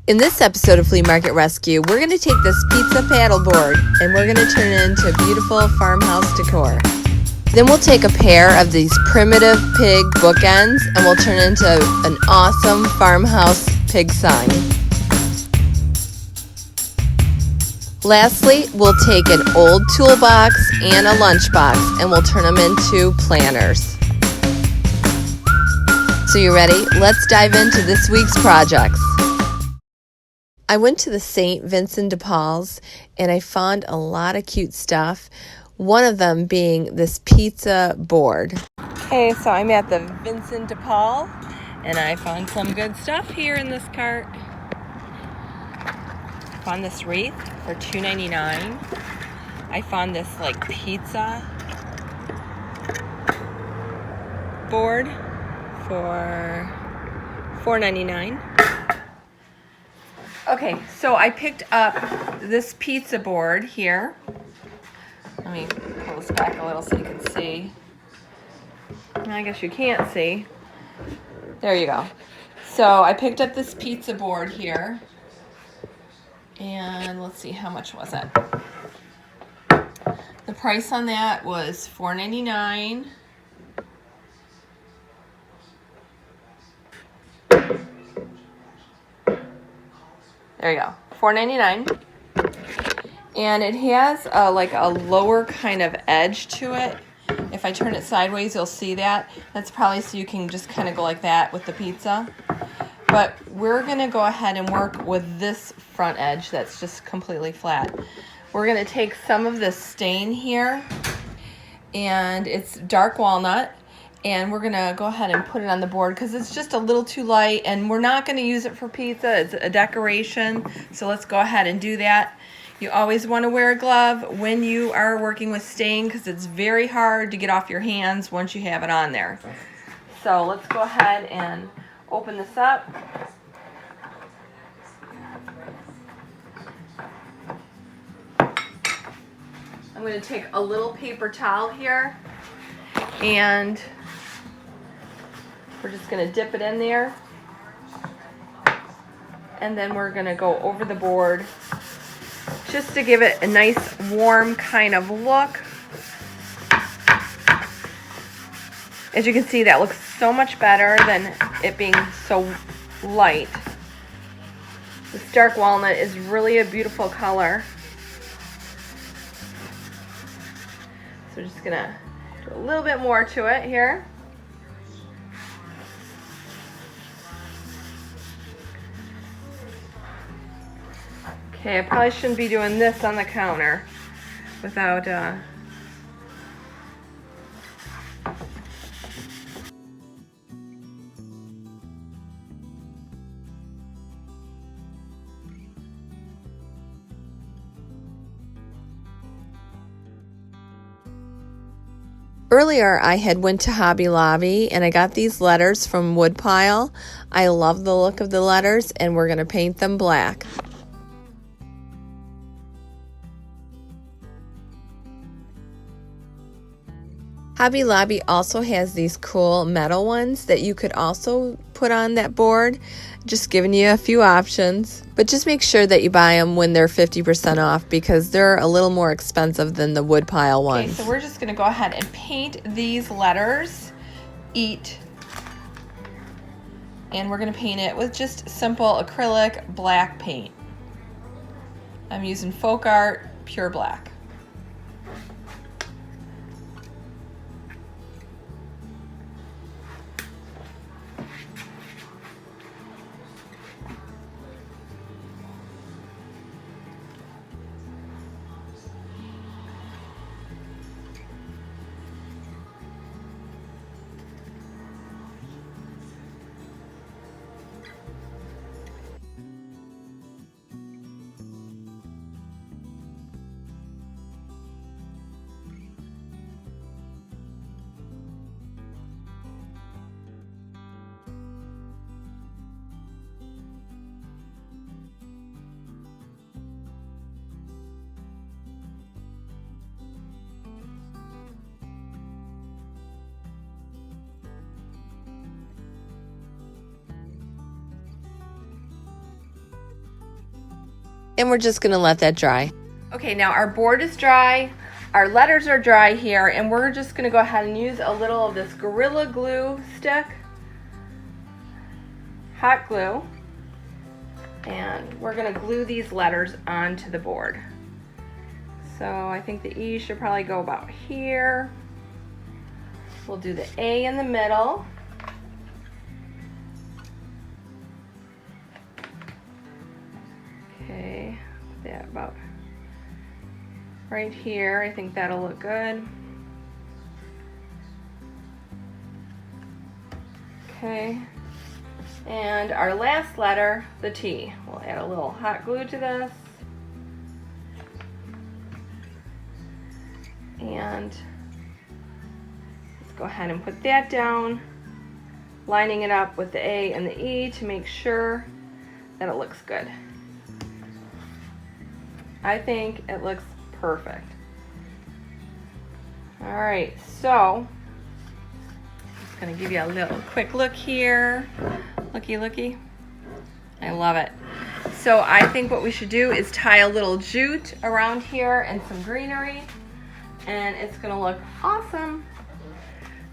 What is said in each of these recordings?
In this episode of Flea Market Rescue, we're going to take this pizza paddleboard and we're going to turn it into beautiful farmhouse decor. Then we'll take a pair of these primitive pig bookends and we'll turn it into an awesome farmhouse pig sign. Lastly, we'll take an old toolbox and a lunchbox and we'll turn them into planners. So you ready? Let's dive into this week's projects. I went to the St. Vincent de Paul's and I found a lot of cute stuff. One of them being this pizza board. Okay, so I'm at the Vincent de Paul and I found some good stuff here in this cart. I found this wreath for $2.99. I found this like pizza board for $4.99. Okay, so I picked up this pizza board here. Let me pull this back a little so you can see. I guess you can't see. There you go. So I picked up this pizza board here. And let's see, how much was it? The price on that was $4.99. There you go, $4.99. And it has like a lower kind of edge to it. If I turn it sideways, you'll see that. That's probably so you can just kind of go like that with the pizza. But we're going to go ahead and work with this front edge that's just completely flat. We're going to take some of this stain here, and it's dark walnut. And we're going to go ahead and put it on the board because it's just a little too light, and we're not going to use it for pizza. It's a decoration, so let's go ahead and do that. You always want to wear a glove when you are working with stain because it's very hard to get off your hands once you have it on there. So let's go ahead and open this up. I'm going to take a little paper towel here and we're just going to dip it in there, and then we're going to go over the board just to give it a nice warm kind of look. As you can see, that looks so much better than it being so light. This dark walnut is really a beautiful color. So we're just going to do a little bit more to it here. Okay, I probably shouldn't be doing this on the counter without Earlier, I had went to Hobby Lobby and I got these letters from Woodpile. I love the look of the letters and we're going to paint them black. Hobby Lobby also has these cool metal ones that you could also put on that board. Just giving you a few options. But just make sure that you buy them when they're 50% off because they're a little more expensive than the Woodpile ones. Okay, so we're just going to go ahead and paint these letters, EAT. And we're going to paint it with just simple acrylic black paint. I'm using Folk Art Pure Black. and we're just gonna let that dry. Okay, now our board is dry, our letters are dry here, and we're just gonna go ahead and use a little of this Gorilla Glue stick, hot glue, and we're gonna glue these letters onto the board. So I think the E should probably go about here. We'll do the A in the middle. Okay, that about right here. I think that'll look good. Okay, and our last letter, the T. We'll add a little hot glue to this. And let's go ahead and put that down, lining it up with the A and the E to make sure that it looks good. I think it looks perfect. All right, so just gonna give you a little quick look here. Looky. I love it. So I think what we should do is tie a little jute around here and some greenery, and it's gonna look awesome.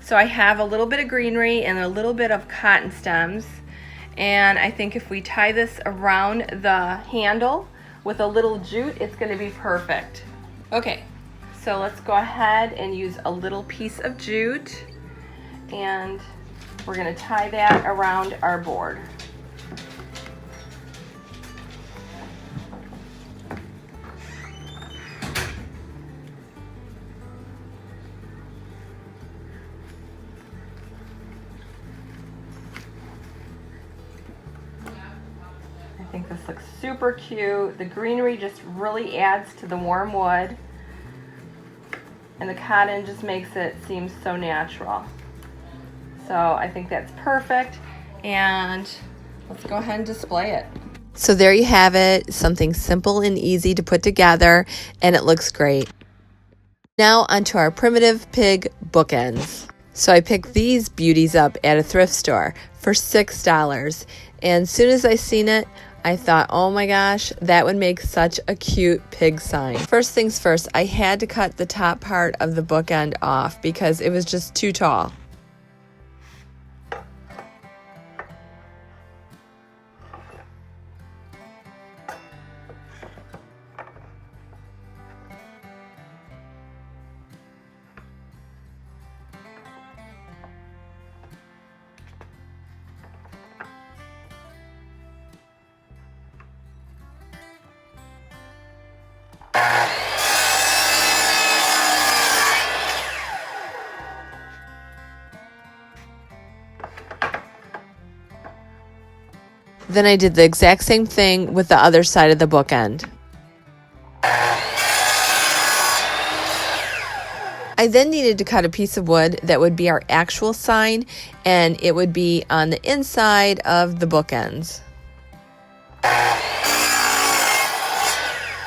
So I have a little bit of greenery and a little bit of cotton stems, and I think if we tie this around the handle with a little jute, it's gonna be perfect. Okay, so let's go ahead and use a little piece of jute, and we're gonna tie that around our board. I think this looks super cute. The greenery just really adds to the warm wood, and the cotton just makes it seem so natural. So I think that's perfect, and let's go ahead and display it. So there you have it, something simple and easy to put together, and it looks great. Now onto our primitive pig bookends. So I picked these beauties up at a thrift store for $6, and as soon as I seen it, I thought, oh my gosh, that would make such a cute pig sign. First things first, I had to cut the top part of the bookend off because it was just too tall. Then I did the exact same thing with the other side of the bookend. I then needed to cut a piece of wood that would be our actual sign, and it would be on the inside of the bookends.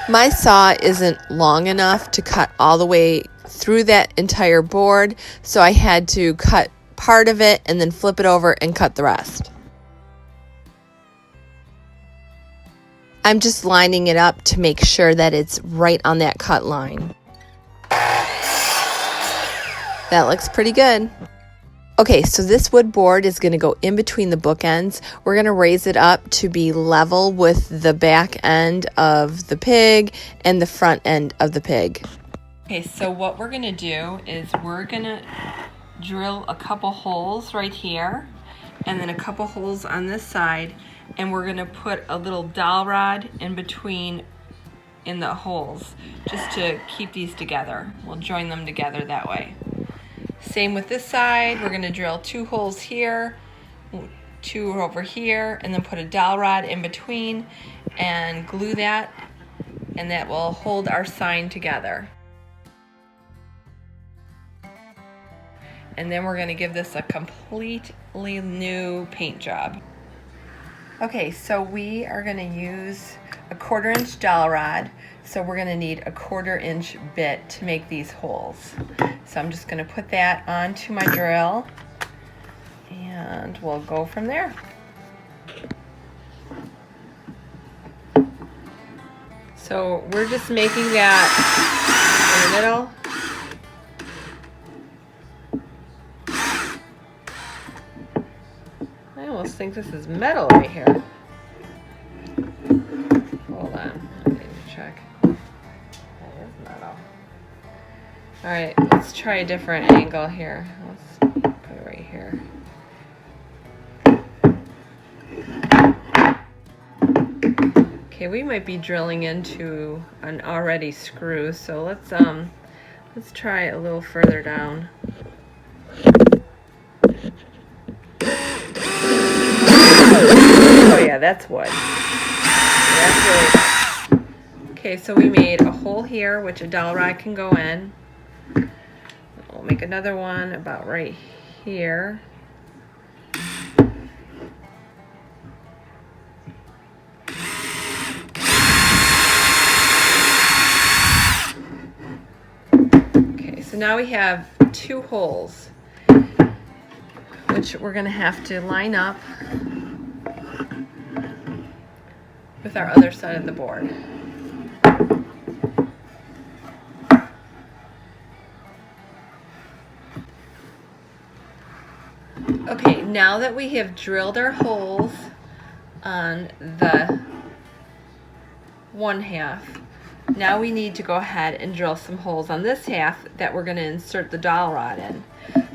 My saw isn't long enough to cut all the way through that entire board, so I had to cut part of it and then flip it over and cut the rest. I'm just lining it up to make sure that it's right on that cut line. That looks pretty good. Okay, so this wood board is going to go in between the bookends. We're going to raise it up to be level with the back end of the pig and the front end of the pig. Okay, so what we're going to do is we're going to drill a couple holes right here and then a couple holes on this side, and we're going to put a little dowel rod in between in the holes just to keep these together. We'll join them together that way. Same with this side. We're going to drill 2 holes here, 2 over here, and then put a dowel rod in between and glue that, and that will hold our sign together. And then we're going to give this a completely new paint job. Okay, so we are going to use a 1/4 inch dowel rod, so we're going to need a 1/4 inch bit to make these holes. So I'm just going to put that onto my drill, and we'll go from there. So we're just making that in the middle. I almost think this is metal right here. Hold on, I need to check. That is metal. All right, let's try a different angle here. Let's put it right here. Okay, we might be drilling into an already screw, so let's try a little further down. Oh yeah, that's wood. That's really good. Okay, so we made a hole here, which a dowel rod can go in. We'll make another one about right here. So now we have 2 holes, which we're going to have to line up with our other side of the board. Okay, now that we have drilled our holes on the one half, now we need to go ahead and drill some holes on this half that we're going to insert the dowel rod in.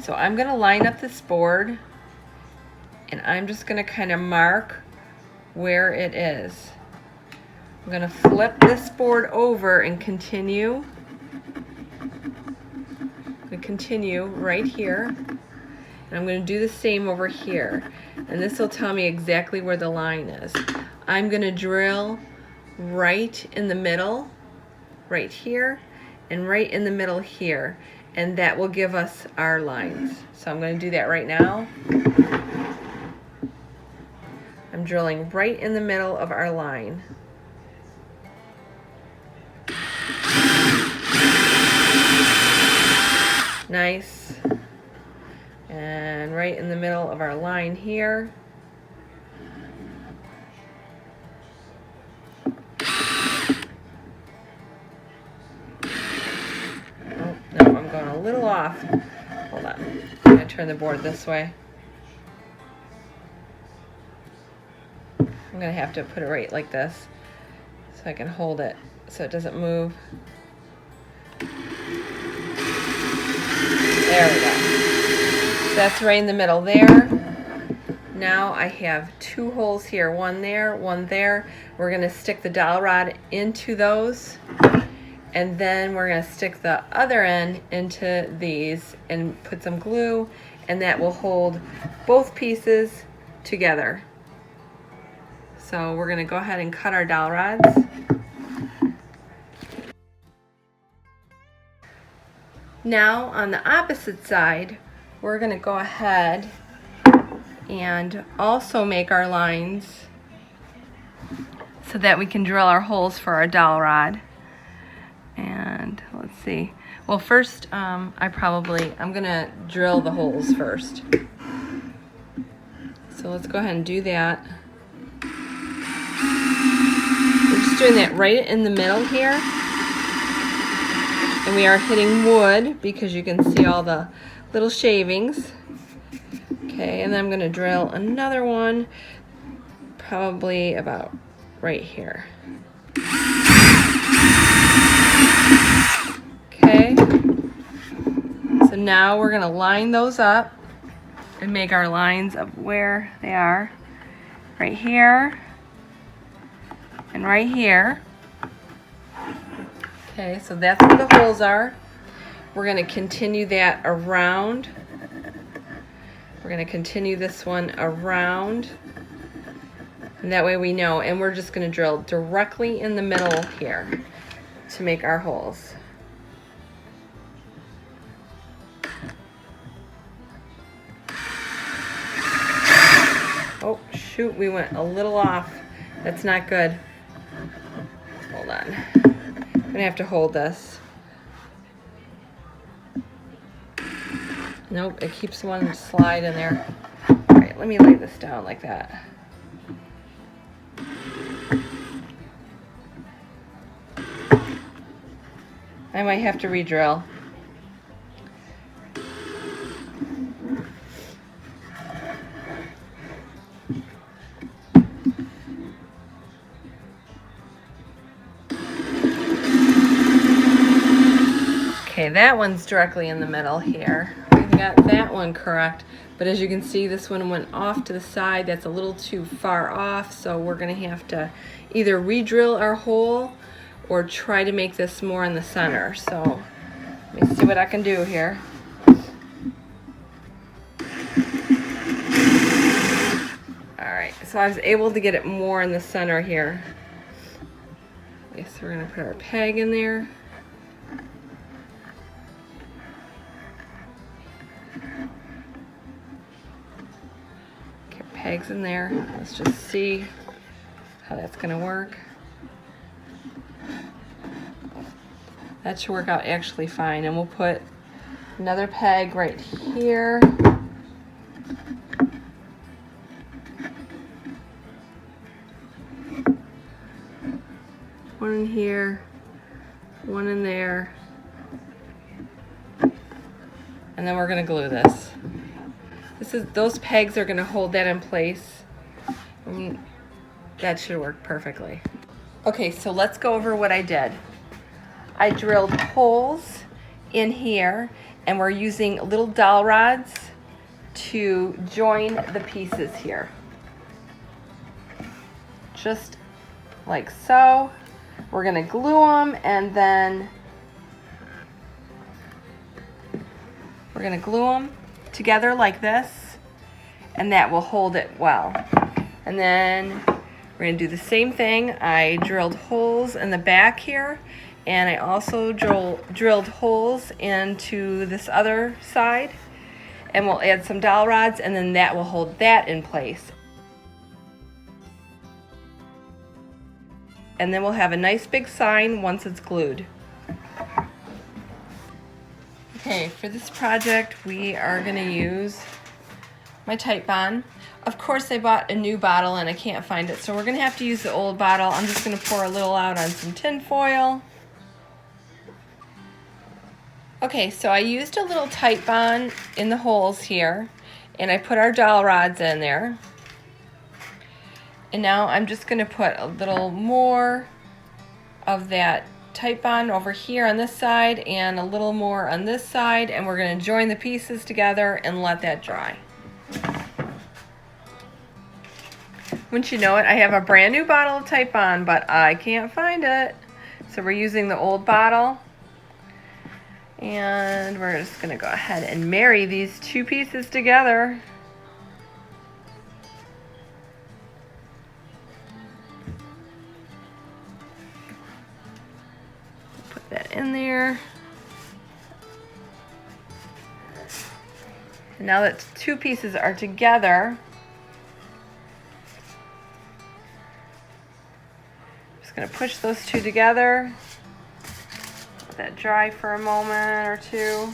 So I'm going to line up this board, and I'm just going to kind of mark where it is. I'm going to flip this board over and continue. I'm going to continue right here, and I'm going to do the same over here, and this will tell me exactly where the line is. I'm going to drill right in the middle, right here, and right in the middle here, and that will give us our lines. So I'm going to do that right now. I'm drilling right in the middle of our line. Nice. And right in the middle of our line here. No, I'm going a little off. Hold on. I'm going to turn the board this way. I'm going to have to put it right like this so I can hold it so it doesn't move. There we go. So that's right in the middle there. Now I have 2 holes here, one there, one there. We're going to stick the dowel rod into those, and then we're going to stick the other end into these and put some glue, and that will hold both pieces together. So we're going to go ahead and cut our dowel rods. Now on the opposite side, we're going to go ahead and also make our lines so that we can drill our holes for our dowel rod. And let's see. Well, first, I'm gonna drill the holes first. So let's go ahead and do that. We're just doing that right in the middle here. And we are hitting wood because you can see all the little shavings. Okay, and then I'm gonna drill another one, probably about right here. Okay, so now we're gonna line those up and make our lines of where they are. Right here and right here. Okay, so that's where the holes are. We're gonna continue that around. We're gonna continue this one around. And that way we know, and we're just gonna drill directly in the middle here to make our holes. Oh, shoot, we went a little off. That's not good. Hold on. I'm gonna have to hold this. Nope, it keeps wanting to slide in there. All right, let me lay this down like that. I might have to re-drill. Okay, that one's directly in the middle here. We got that one correct, but as you can see, this one went off to the side. That's a little too far off, so we're gonna have to either re-drill our hole or try to make this more in the center. So let me see what I can do here. All right, so I was able to get it more in the center here. Okay, so we're gonna put our peg in there. Pegs in there. Let's just see how that's gonna work. That should work out actually fine, and we'll put another peg right here. One in here, one in there, and then we're gonna glue this. Those pegs are going to hold that in place. That should work perfectly. Okay, so let's go over what I did. I drilled holes in here, and we're using little dowel rods to join the pieces here. Just like so. We're going to glue them, and then we're going to glue them together like this, and that will hold it well. And then we're going to do the same thing. I drilled holes in the back here, and I also drilled holes into this other side, and we'll add some dowel rods, and then that will hold that in place. And then we'll have a nice big sign once it's glued. Okay, for this project, we are going to use my Titebond. Of course, I bought a new bottle and I can't find it, so we're going to have to use the old bottle. I'm just going to pour a little out on some tin foil. Okay, so I used a little Titebond in the holes here, and I put our dowel rods in there. And now I'm just going to put a little more of that Titebond over here on this side and a little more on this side, and we're going to join the pieces together and let that dry. Wouldn't you know it, I have a brand new bottle of Titebond, but I can't find it. So we're using the old bottle, and we're just going to go ahead and marry these two pieces together. That in there. And now that two pieces are together, I'm just going to push those two together. Let that dry for a moment or two.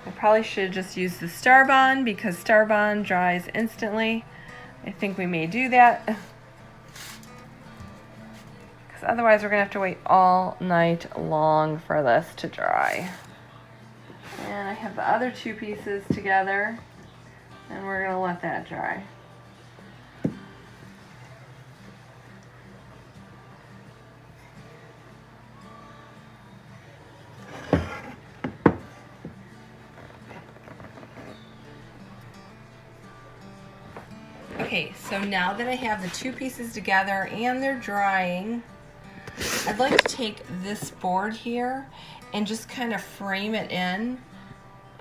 I probably should just use the Starbond because Starbond dries instantly. I think we may do that. Otherwise, we're going to have to wait all night long for this to dry. And I have the other two pieces together, and we're going to let that dry. Okay, so now that I have the two pieces together and they're drying, I'd like to take this board here and just kind of frame it in.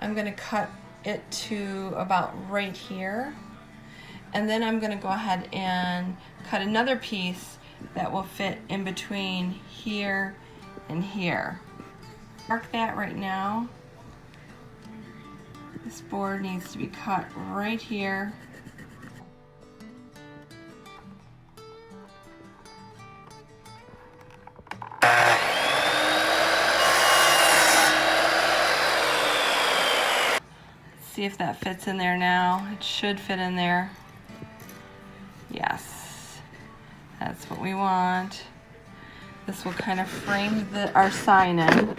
I'm going to cut it to about right here, and then I'm going to go ahead and cut another piece that will fit in between here and here. Mark that right now. This board needs to be cut right here. See if that fits in there now. It should fit in there. Yes, that's what we want. This will kind of frame our sign in.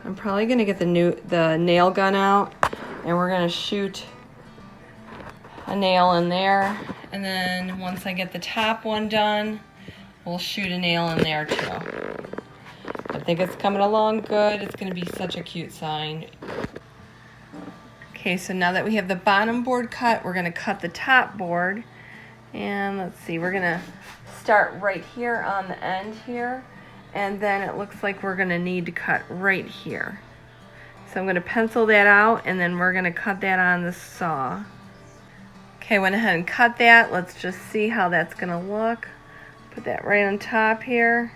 I'm probably gonna get the nail gun out, and we're gonna shoot a nail in there. And then once I get the top one done, we'll shoot a nail in there too. I think it's coming along good. It's gonna be such a cute sign. Okay, so now that we have the bottom board cut, we're gonna cut the top board. And let's see, we're gonna start right here on the end here. And then it looks like we're gonna need to cut right here. So I'm gonna pencil that out, and then we're gonna cut that on the saw. Okay, went ahead and cut that. Let's just see how that's gonna look. Put that right on top here.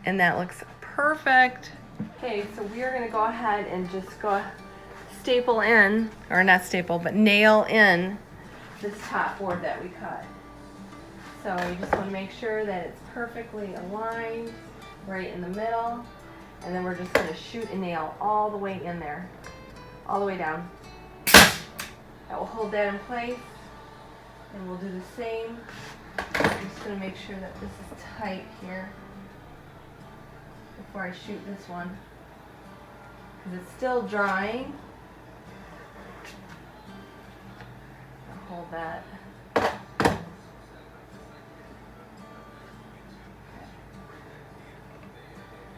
And that looks perfect. Okay, so we are gonna go ahead and just go staple in, or not staple, but nail in this top board that we cut. So you just want to make sure that it's perfectly aligned right in the middle, and then we're just going to shoot a nail all the way in there, all the way down. That will hold that in place, and we'll do the same. I'm just going to make sure that this is tight here before I shoot this one, because it's still drying. I'll hold that.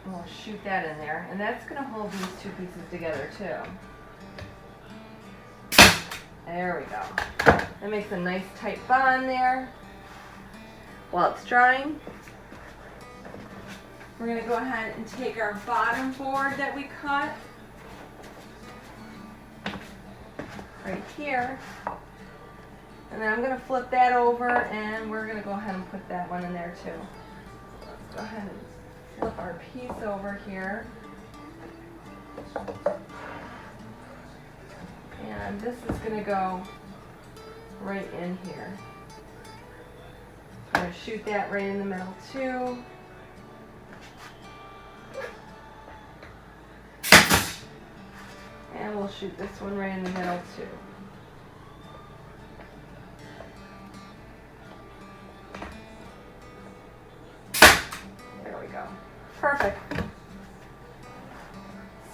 We'll shoot that in there, and that's going to hold these two pieces together too. There we go. That makes a nice tight bond there. While it's drying, we're going to go ahead and take our bottom board that we cut right here, and then I'm going to flip that over, and we're going to go ahead and put that one in there too. Let's go ahead and flip our piece over here. And this is going to go right in here. I'm going to shoot that right in the middle too. And we'll shoot this one right in the middle too. There we go. Perfect.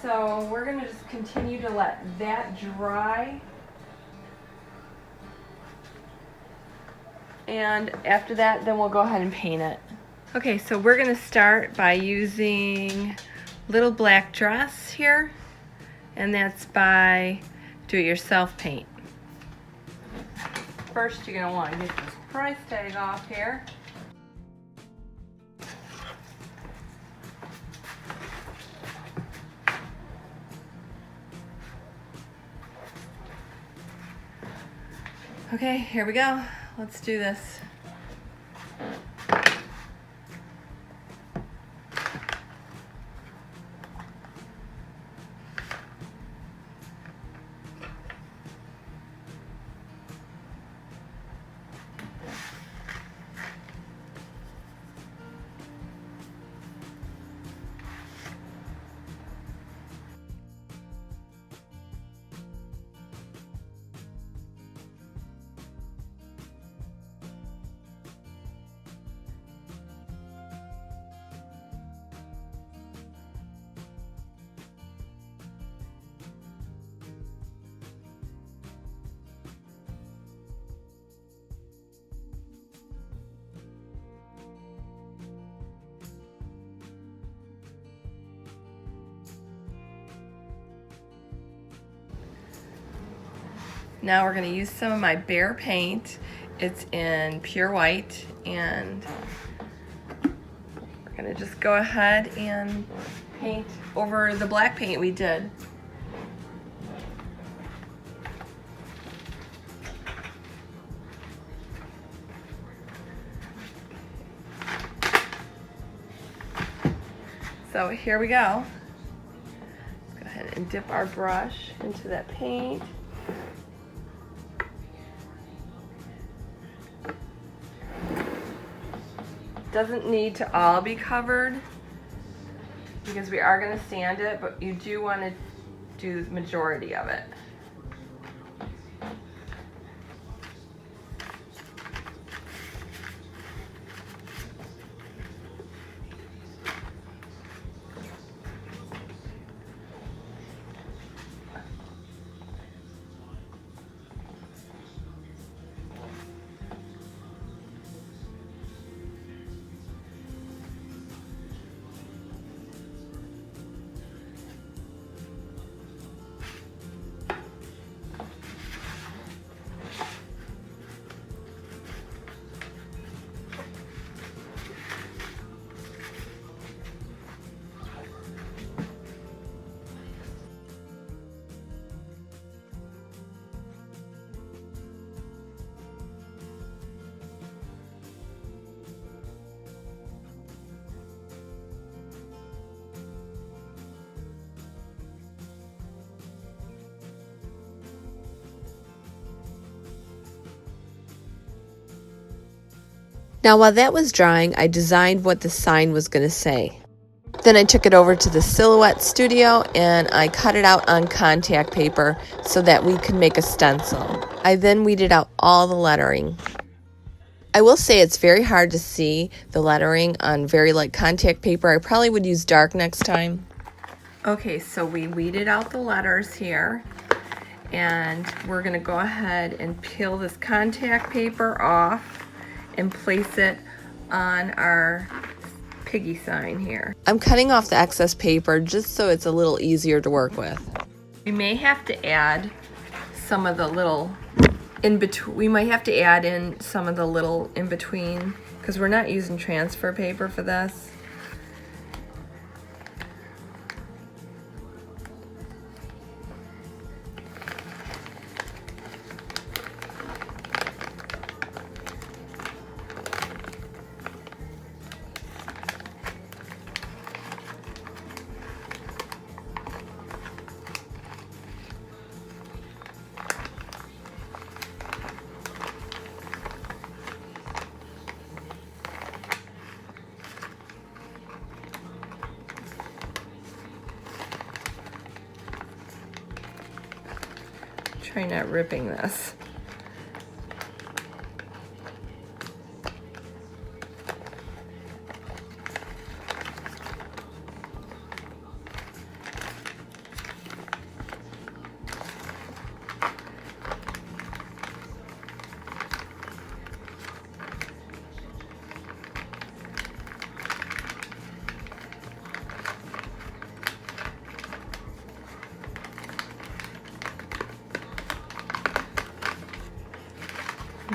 So we're going to just continue to let that dry. And after that, then we'll go ahead and paint it. Okay, so we're going to start by using Little Black Dress here. And that's by Do-It-Yourself Paint. First, you're going to want to get this price tag off here. Okay, here we go. Let's do this. Now we're going to use some of my Behr paint. It's in pure white, and we're going to just go ahead and paint over the black paint we did. So here we go. Let's go ahead and dip our brush into that paint. Doesn't need to all be covered because we are going to sand it, but you do want to do the majority of it. Now while that was drying, I designed what the sign was going to say. Then I took it over to the Silhouette Studio and I cut it out on contact paper so that we could make a stencil. I then weeded out all the lettering. I will say it's very hard to see the lettering on very light contact paper. I probably would use dark next time. Okay, so we weeded out the letters here, and we're going to go ahead and peel this contact paper off and place it on our piggy sign here. I'm cutting off the excess paper just so it's a little easier to work with. We may have to add some of the little in between. We might have to add in some of the little in between because we're not using transfer paper for this. Try not ripping this.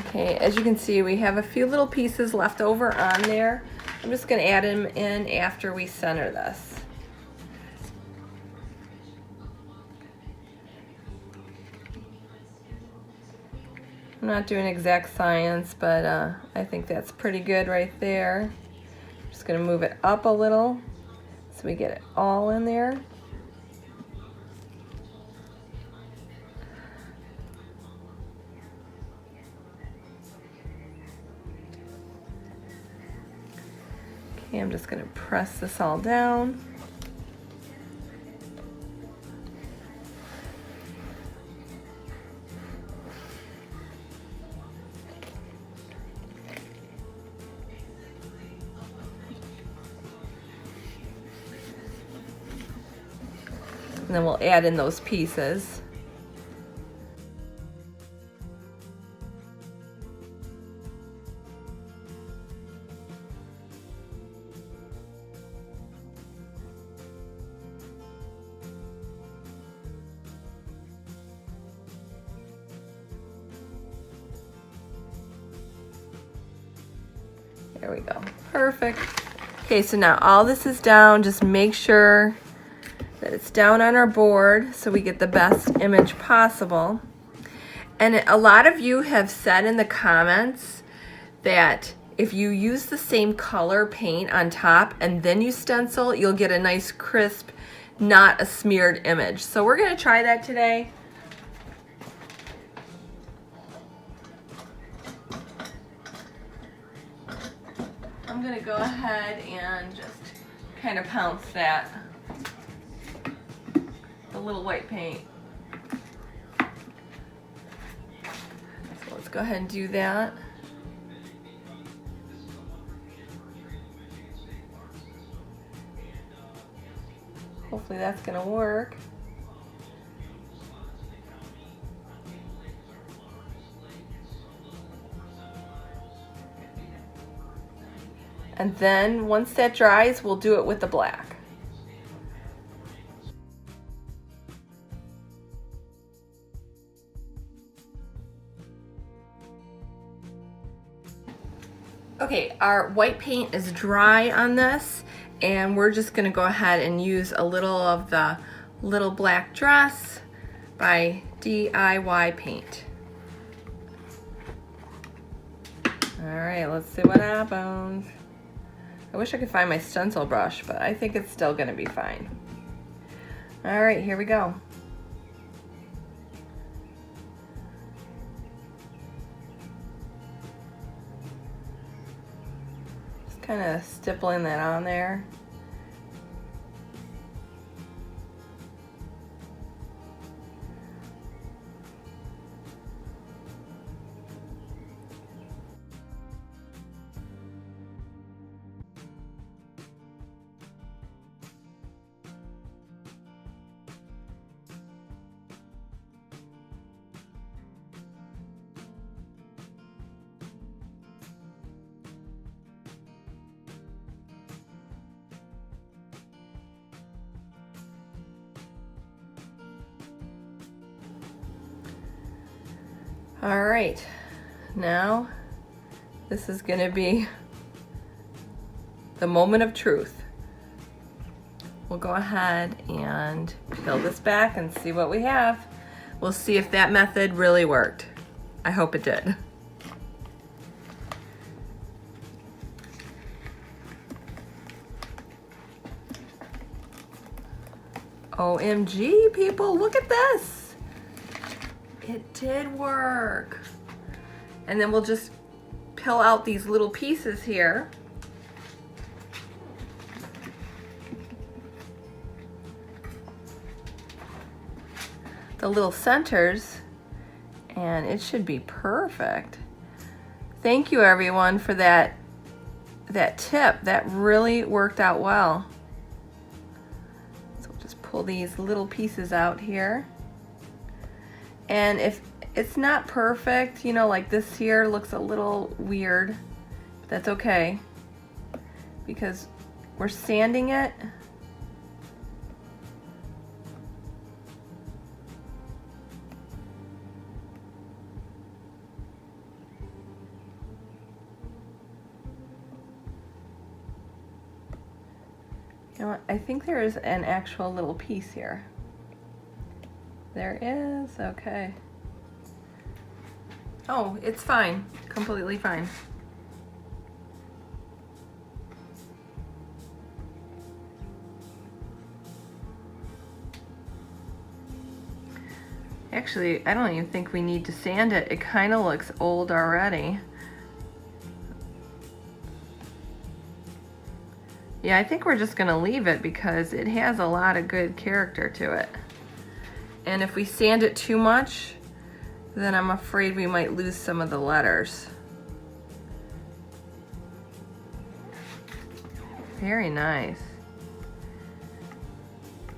Okay, as you can see, we have a few little pieces left over on there. I'm just going to add them in after we center this. I'm not doing exact science, but I think that's pretty good right there. Just going to move it up a little so we get it all in there. Okay, I'm just going to press this all down. And then we'll add in those pieces. There we go. Perfect. Okay, so now all this is down. Just make sure that it's down on our board so we get the best image possible. And a lot of you have said in the comments that if you use the same color paint on top and then you stencil, you'll get a nice crisp, not a smeared image. So we're going to try that today. I'm going to go ahead and just kind of pounce that, the little white paint. So let's go ahead and do that. Hopefully that's going to work. And then once that dries, we'll do it with the black. Okay, our white paint is dry on this, and we're just gonna go ahead and use a little of the Little Black Dress by DIY Paint. All right, let's see what happens. I wish I could find my stencil brush, but I think it's still gonna be fine. All right, here we go. kind of stippling that on there. All right, now this is going to be the moment of truth. We'll go ahead and peel this back and see what we have. We'll see if that method really worked. I hope it did. OMG, people, look at this. It did work. And then we'll just peel out these little pieces here. The little centers, and it should be perfect. Thank you everyone for that tip. That really worked out well. So we'll just pull these little pieces out here. And if it's not perfect, you know, like this here looks a little weird, but that's okay because we're sanding it. You know what? I think there is an actual little piece here. There is, okay. Oh, it's fine, completely fine. Actually, I don't even think we need to sand it. It kind of looks old already. Yeah, I think we're just gonna leave it because it has a lot of good character to it. And if we sand it too much, then I'm afraid we might lose some of the letters. Very nice.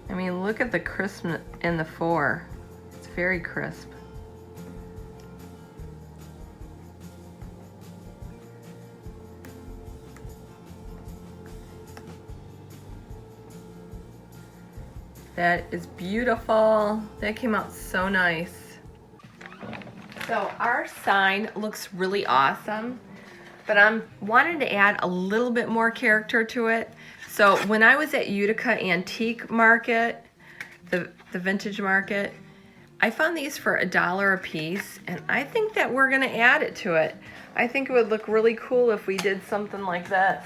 I mean, look at the crispness in the 4. It's very crisp. That is beautiful. That came out so nice. So our sign looks really awesome, but I'm wanting to add a little bit more character to it. So when I was at Utica Antique Market, the vintage market, I found these for $1 a piece, and I think that we're gonna add it to it. I think it would look really cool if we did something like this.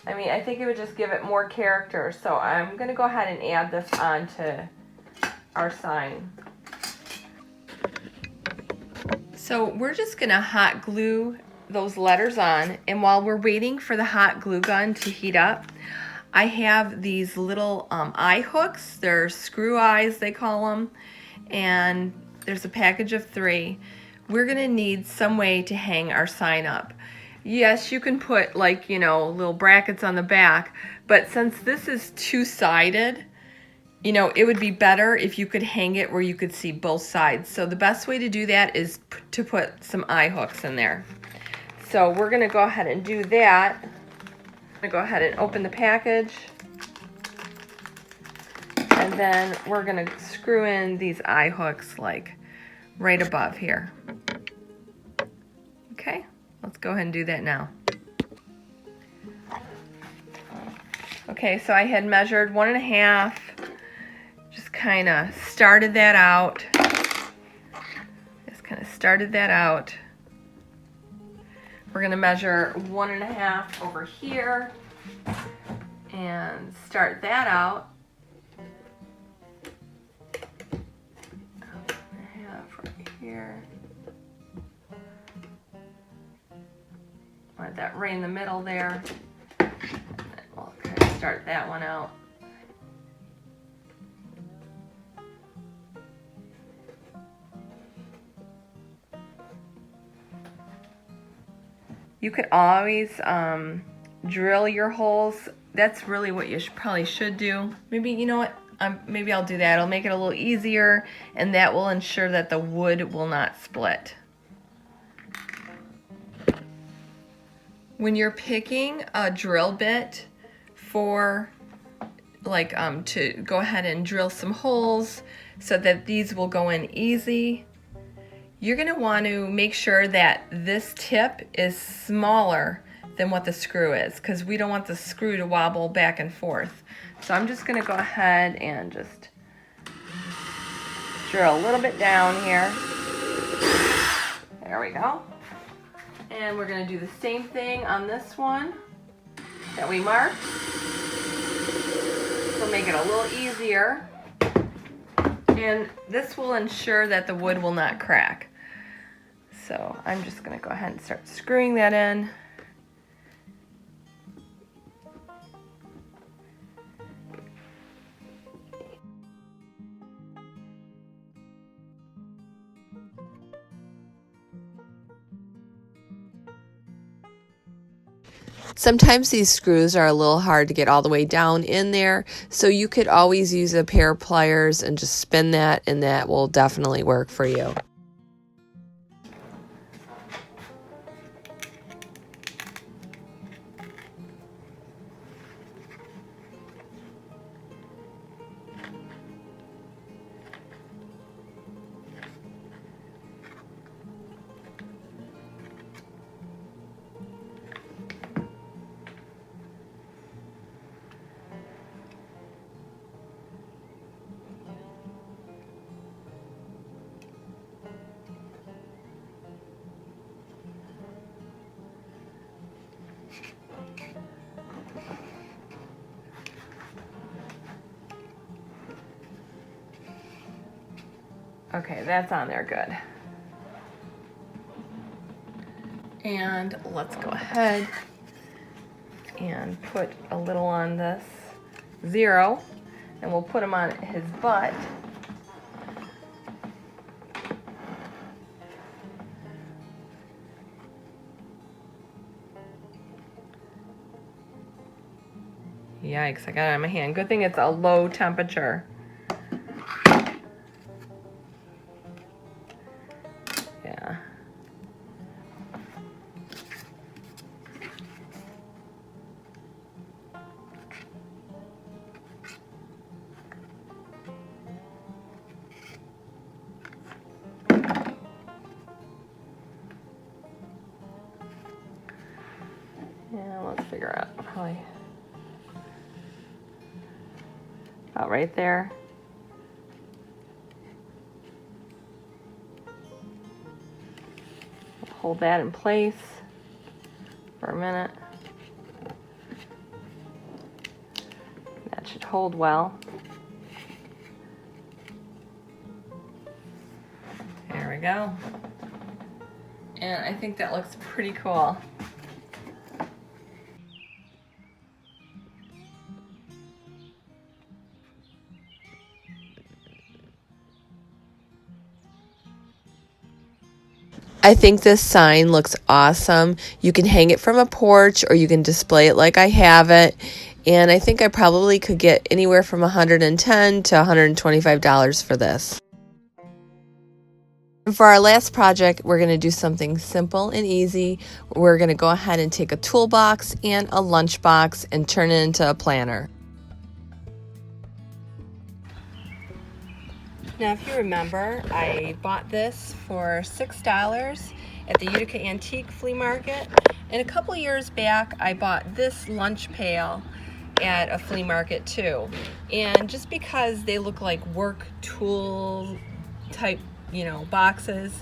I mean, I think it would just give it more character. So I'm gonna go ahead and add this onto our sign. So we're just gonna hot glue those letters on, and while we're waiting for the hot glue gun to heat up, I have these little eye hooks. They're screw eyes, they call them, and there's a package of 3. We're gonna need some way to hang our sign up. Yes, you can put, like, you know, little brackets on the back, but since this is two-sided, you know, it would be better if you could hang it where you could see both sides. So the best way to do that is to put some eye hooks in there. So we're gonna go ahead and do that. I'm gonna go ahead and open the package. And then we're gonna screw in these eye hooks like right above here. Okay, let's go ahead and do that now. Okay, so I had measured 1.5, just kind of started that out. We're gonna measure 1.5 over here and start that out. 1.5 right here. Want that right in the middle there. And then we'll kind of start that one out. You could always drill your holes. That's really what you probably should do. Maybe, you know what, maybe I'll do that. It'll make it a little easier, and that will ensure that the wood will not split. When you're picking a drill bit for like to go ahead and drill some holes so that these will go in easy, you're going to want to make sure that this tip is smaller than what the screw is, because we don't want the screw to wobble back and forth. So I'm just going to go ahead and just drill a little bit down here. There we go. And we're going to do the same thing on this one that we marked. This will make it a little easier. And this will ensure that the wood will not crack. So I'm just going to go ahead and start screwing that in. Sometimes these screws are a little hard to get all the way down in there, so you could always use a pair of pliers and just spin that, and that will definitely work for you. Okay, that's on there good. And let's go ahead and put a little on this 0, and we'll put him on his butt. Yikes, I got it on my hand. Good thing it's a low temperature. Yeah. Yeah, let's figure out probably about right there. Hold that in place for a minute. That should hold well. There we go. And I think that looks pretty cool. I think this sign looks awesome. You can hang it from a porch, or you can display it like I have it. And I think I probably could get anywhere from $110 to $125 for this. And for our last project, we're going to do something simple and easy. We're going to go ahead and take a toolbox and a lunchbox and turn it into a planner. Now, if you remember, I bought this for $6 at the Utica Antique Flea Market. And a couple years back, I bought this lunch pail at a flea market too. And just because they look like work tool type, boxes,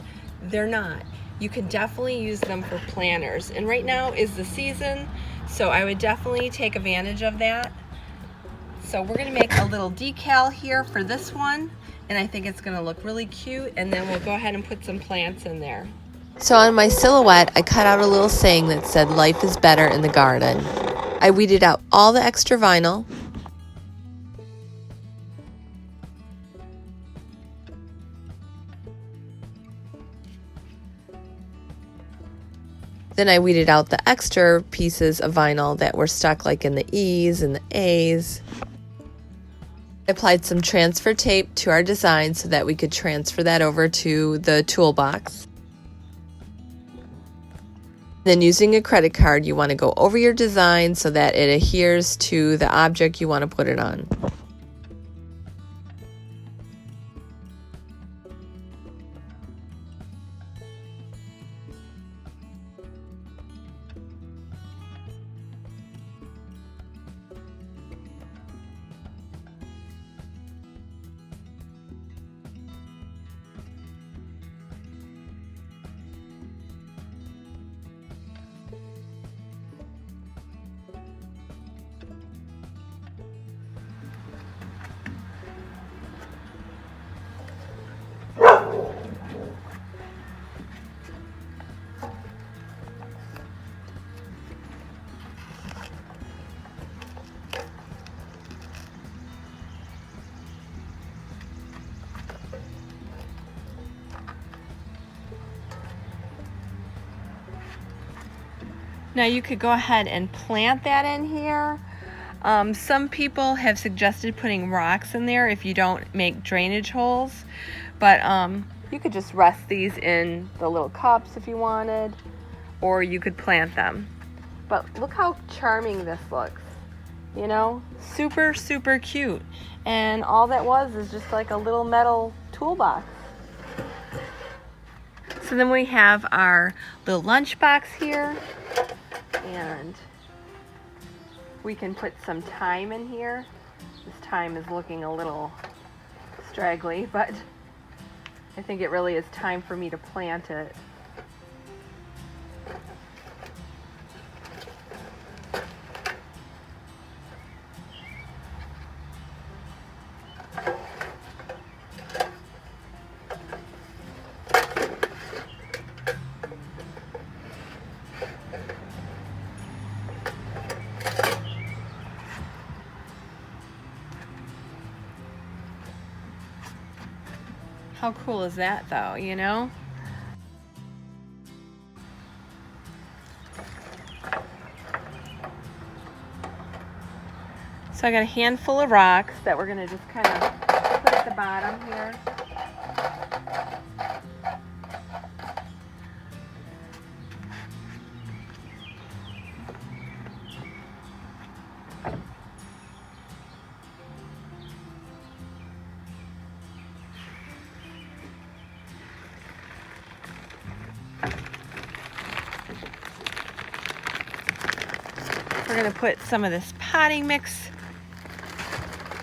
they're not. You can definitely use them for planners. And right now is the season, so I would definitely take advantage of that. So we're going to make a little decal here for this one. And I think it's going to look really cute, and then we'll go ahead and put some plants in there. So on my silhouette, I cut out a little saying that said, "Life is better in the garden." I weeded out all the extra vinyl. Then I weeded out the extra pieces of vinyl that were stuck like in the E's and the A's. I applied some transfer tape to our design so that we could transfer that over to the toolbox. Then using a credit card, you want to go over your design so that it adheres to the object you want to put it on. Now you could go ahead and plant that in here. Some people have suggested putting rocks in there if you don't make drainage holes, but you could just rest these in the little cups if you wanted, or you could plant them. But look how charming this looks, you know? Super, super cute. And all that was is just like a little metal toolbox. So then we have our little lunchbox here. And we can put some thyme in here. This thyme is looking a little straggly, but I think it really is time for me to plant it. How cool is that though, you know? So I got a handful of rocks that we're gonna just kind of put at the bottom here. We're going to put some of this potting mix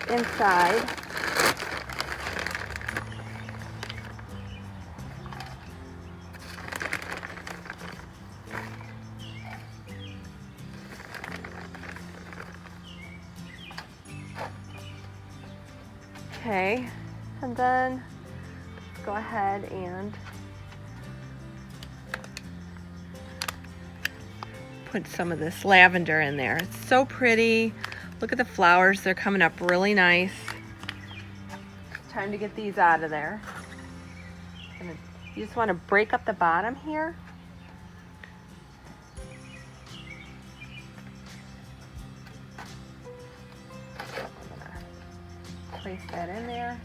inside. Okay, and then let's go ahead and put some of this lavender in there. It's so pretty. Look at the flowers. They're coming up really nice. It's time to get these out of there. And you just want to break up the bottom here. Place that in there.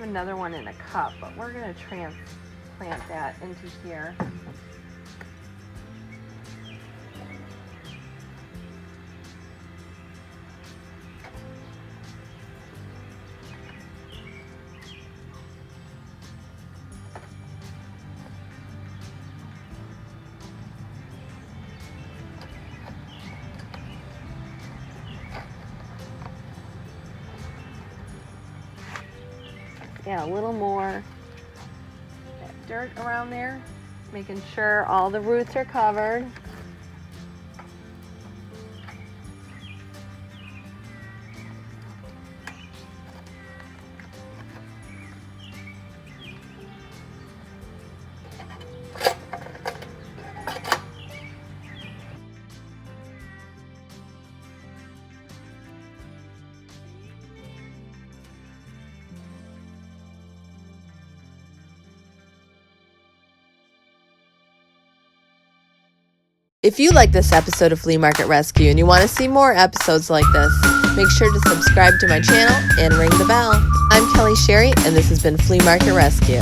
Another one in a cup, but we're going to transplant that into here. add a little more dirt around there, making sure all the roots are covered. If you like this episode of Flea Market Rescue and you want to see more episodes like this, make sure to subscribe to my channel and ring the bell. I'm Kelly Sherry, and this has been Flea Market Rescue.